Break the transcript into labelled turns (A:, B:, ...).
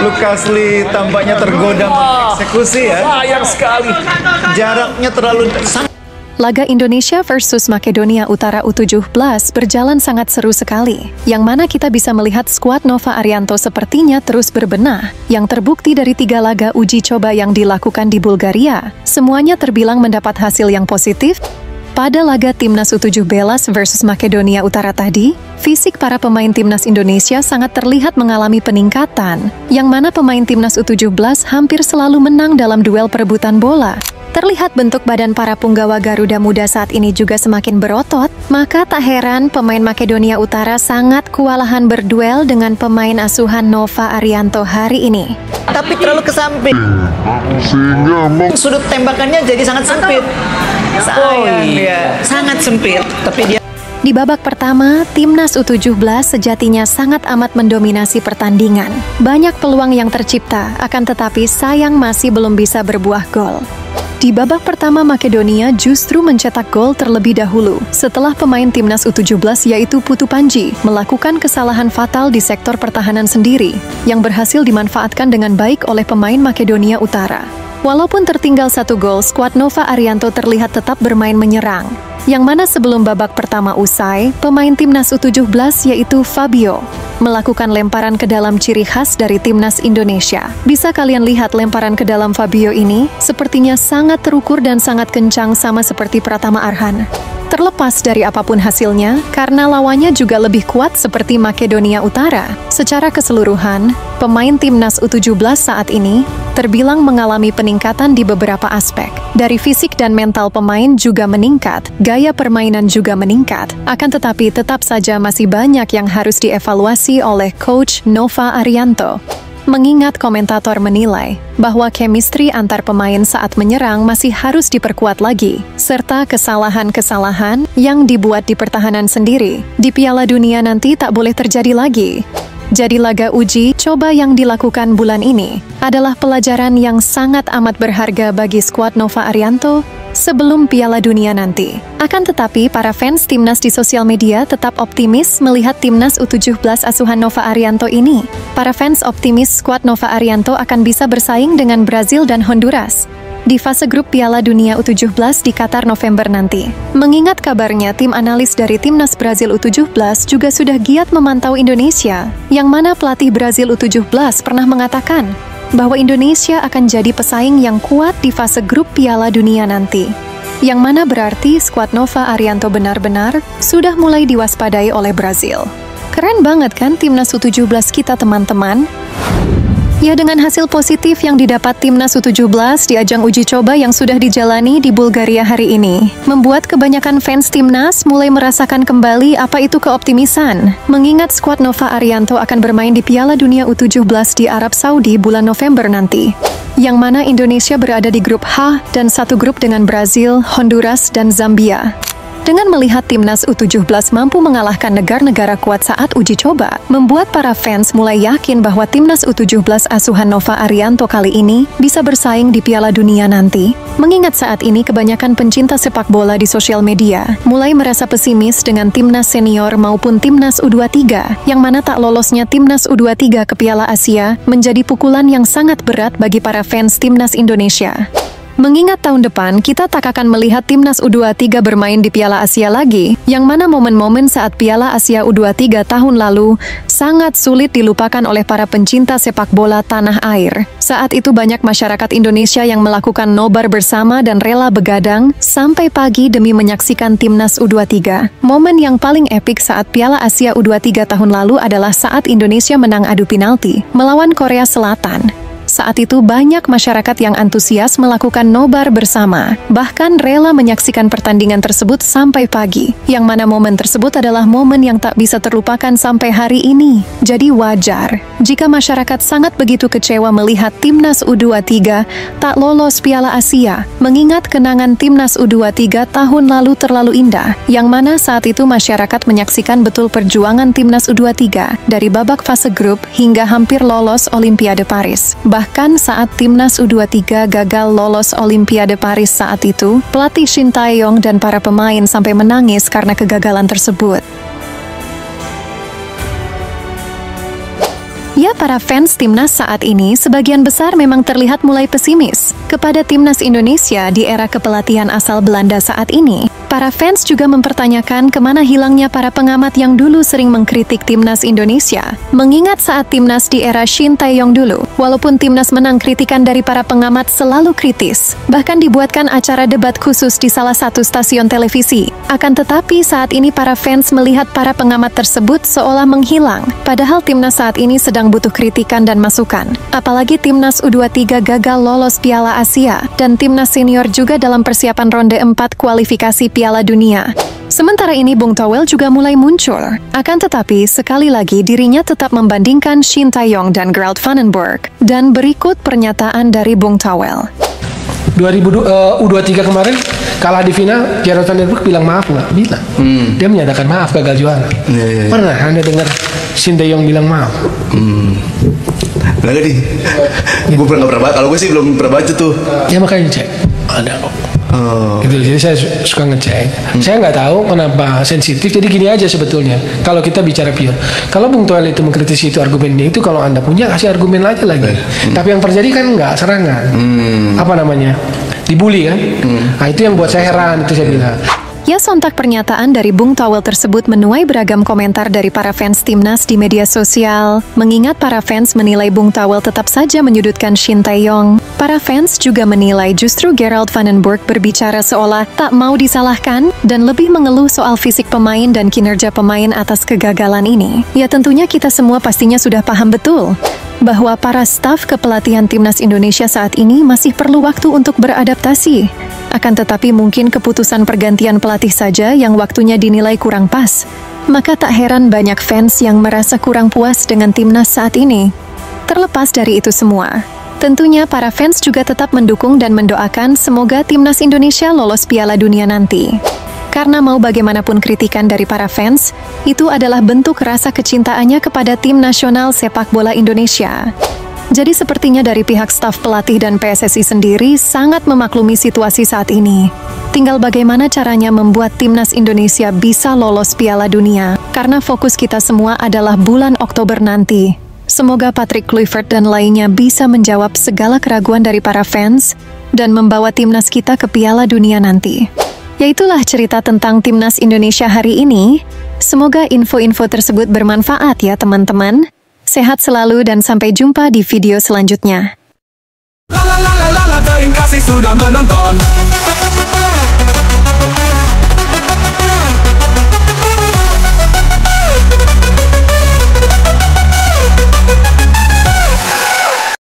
A: Lukas Lee tampaknya tergoda mengeksekusi ya.
B: Sayang sekali.
A: Jaraknya terlalu
C: Laga Indonesia versus Makedonia Utara U17 berjalan sangat seru sekali, yang mana kita bisa melihat skuad Nova Arianto sepertinya terus berbenah, yang terbukti dari 3 laga uji coba yang dilakukan di Bulgaria, semuanya terbilang mendapat hasil yang positif. Pada laga Timnas U17 versus Makedonia Utara tadi, fisik para pemain Timnas Indonesia sangat terlihat mengalami peningkatan, yang mana pemain Timnas U17 hampir selalu menang dalam duel perebutan bola. Terlihat bentuk badan para punggawa Garuda Muda saat ini juga semakin berotot, maka tak heran pemain Makedonia Utara sangat kewalahan berduel dengan pemain asuhan Nova Arianto hari ini.
A: tapi terlalu ke samping.
D: Sehingga
A: Sudut tembakannya jadi sangat sempit. Sayang dia, sangat sempit. Tapi dia
C: Di babak pertama, Timnas U17 sejatinya sangat amat mendominasi pertandingan. Banyak peluang yang tercipta, akan tetapi sayang masih belum bisa berbuah gol. Di babak pertama, Makedonia justru mencetak gol terlebih dahulu setelah pemain Timnas U17 yaitu Putu Panji melakukan kesalahan fatal di sektor pertahanan sendiri yang berhasil dimanfaatkan dengan baik oleh pemain Makedonia Utara. Walaupun tertinggal 1 gol, skuad Nova Arianto terlihat tetap bermain menyerang. Yang mana sebelum babak pertama usai, pemain Timnas U17 yaitu Fabio melakukan lemparan ke dalam ciri khas dari Timnas Indonesia. Bisa kalian lihat lemparan ke dalam Fabio ini, sepertinya sangat terukur dan sangat kencang sama seperti Pratama Arhan. Terlepas dari apapun hasilnya, karena lawannya juga lebih kuat seperti Makedonia Utara, secara keseluruhan, pemain Timnas U17 saat ini terbilang mengalami peningkatan di beberapa aspek. Dari fisik dan mental pemain juga meningkat, gaya permainan juga meningkat, akan tetapi tetap saja masih banyak yang harus dievaluasi oleh Coach Nova Arianto. Mengingat komentator menilai bahwa chemistry antar pemain saat menyerang masih harus diperkuat lagi, serta kesalahan-kesalahan yang dibuat di pertahanan sendiri di Piala Dunia nanti tak boleh terjadi lagi. Jadi laga uji coba yang dilakukan bulan ini adalah pelajaran yang sangat amat berharga bagi skuad Nova Arianto sebelum Piala Dunia nanti. Akan tetapi, para fans Timnas di sosial media tetap optimis melihat Timnas U17 asuhan Nova Arianto ini. Para fans optimis skuad Nova Arianto akan bisa bersaing dengan Brazil dan Honduras di fase grup Piala Dunia U17 di Qatar November nanti. Mengingat kabarnya tim analis dari Timnas Brazil U17 juga sudah giat memantau Indonesia, yang mana pelatih Brazil U17 pernah mengatakan bahwa Indonesia akan jadi pesaing yang kuat di fase grup Piala Dunia nanti. Yang mana berarti skuad Nova Arianto benar-benar sudah mulai diwaspadai oleh Brazil. Keren banget kan Timnas U17 kita, teman-teman? Ya, dengan hasil positif yang didapat Timnas U17 di ajang uji coba yang sudah dijalani di Bulgaria hari ini, membuat kebanyakan fans Timnas mulai merasakan kembali apa itu keoptimisan. Mengingat skuad Nova Arianto akan bermain di Piala Dunia U17 di Arab Saudi bulan November nanti. Yang mana Indonesia berada di grup H dan satu grup dengan Brazil, Honduras, dan Zambia. Dengan melihat Timnas U17 mampu mengalahkan negara-negara kuat saat uji coba, membuat para fans mulai yakin bahwa Timnas U17 asuhan Nova Arianto kali ini bisa bersaing di Piala Dunia nanti. Mengingat saat ini kebanyakan pencinta sepak bola di sosial media mulai merasa pesimis dengan Timnas senior maupun Timnas U23, yang mana tak lolosnya Timnas U23 ke Piala Asia menjadi pukulan yang sangat berat bagi para fans Timnas Indonesia. Mengingat tahun depan kita tak akan melihat Timnas U23 bermain di Piala Asia lagi, yang mana momen-momen saat Piala Asia U23 tahun lalu sangat sulit dilupakan oleh para pencinta sepak bola tanah air. Saat itu banyak masyarakat Indonesia yang melakukan nobar bersama dan rela begadang sampai pagi demi menyaksikan Timnas U23. Momen yang paling epik saat Piala Asia U23 tahun lalu adalah saat Indonesia menang adu penalti melawan Korea Selatan. Saat itu banyak masyarakat yang antusias melakukan nobar bersama, bahkan rela menyaksikan pertandingan tersebut sampai pagi, yang mana momen tersebut adalah momen yang tak bisa terlupakan sampai hari ini. Jadi wajar jika masyarakat sangat begitu kecewa melihat Timnas U23 tak lolos Piala Asia, mengingat kenangan Timnas U23 tahun lalu terlalu indah, yang mana saat itu masyarakat menyaksikan betul perjuangan Timnas U23 dari babak fase grup hingga hampir lolos Olimpiade Paris. Bahkan saat Timnas U23 gagal lolos Olimpiade Paris saat itu, pelatih Shin Tae-yong dan para pemain sampai menangis karena kegagalan tersebut. Ya, para fans timnas saat ini sebagian besar memang terlihat mulai pesimis kepada timnas Indonesia di era kepelatihan asal Belanda saat ini. Para fans juga mempertanyakan kemana hilangnya para pengamat yang dulu sering mengkritik timnas Indonesia. Mengingat saat timnas di era Shin Tae-yong dulu, walaupun timnas menang, kritikan dari para pengamat selalu kritis. Bahkan dibuatkan acara debat khusus di salah satu stasiun televisi. Akan tetapi saat ini para fans melihat para pengamat tersebut seolah menghilang. Padahal timnas saat ini sedang butuh kritikan dan masukan. Apalagi timnas U23 gagal lolos Piala Asia dan timnas senior juga dalam persiapan ronde 4 kualifikasi Piala Dunia. Sementara ini Bung Toel juga mulai muncul. Akan tetapi sekali lagi dirinya tetap membandingkan Shin Tae-yong dan Gerald Vandenberg. Dan berikut pernyataan dari Bung Toel.
B: U23 kemarin kalah di final, Gerald Vandenberg bilang maaf nggak? Bilang. Dia menyatakan maaf gagal juara. Pernah Anda dengar Shin Tae-yong bilang maaf?
E: Nggak nih. Gue pernah baca. Kalau gue sih belum pernah baca tuh.
B: Ya makanya cek. Ada kok. Gitu, jadi saya suka ngecek. Saya nggak tahu kenapa sensitif. Jadi gini aja sebetulnya. Kalau kita bicara pure, kalau Bung Toel itu mengkritisi itu argumennya itu, kalau Anda punya kasih argumen aja lagi. Tapi yang terjadi kan nggak serangan. Apa namanya? Dibully kan? Nah itu yang buat saya heran, itu saya bilang.
C: Ya, sontak pernyataan dari Bung Toel tersebut menuai beragam komentar dari para fans timnas di media sosial. Mengingat para fans menilai Bung Toel tetap saja menyudutkan Shin Tae-yong, para fans juga menilai justru Gerald Vandenberg berbicara seolah tak mau disalahkan dan lebih mengeluh soal fisik pemain dan kinerja pemain atas kegagalan ini. Ya, tentunya kita semua pastinya sudah paham betul bahwa para staf kepelatihan timnas Indonesia saat ini masih perlu waktu untuk beradaptasi. Akan tetapi mungkin keputusan pergantian pelatih saja yang waktunya dinilai kurang pas. Maka tak heran banyak fans yang merasa kurang puas dengan timnas saat ini. Terlepas dari itu semua, tentunya para fans juga tetap mendukung dan mendoakan semoga timnas Indonesia lolos Piala Dunia nanti. Karena mau bagaimanapun kritikan dari para fans, itu adalah bentuk rasa kecintaannya kepada tim nasional sepak bola Indonesia. Jadi sepertinya dari pihak staf pelatih dan PSSI sendiri sangat memaklumi situasi saat ini. Tinggal bagaimana caranya membuat timnas Indonesia bisa lolos Piala Dunia, karena fokus kita semua adalah bulan Oktober nanti. Semoga Patrick Kluivert dan lainnya bisa menjawab segala keraguan dari para fans dan membawa timnas kita ke Piala Dunia nanti. Yaitulah cerita tentang timnas Indonesia hari ini. Semoga info-info tersebut bermanfaat ya teman-teman. Sehat selalu dan sampai jumpa di video selanjutnya.
F: Terima kasih sudah menonton.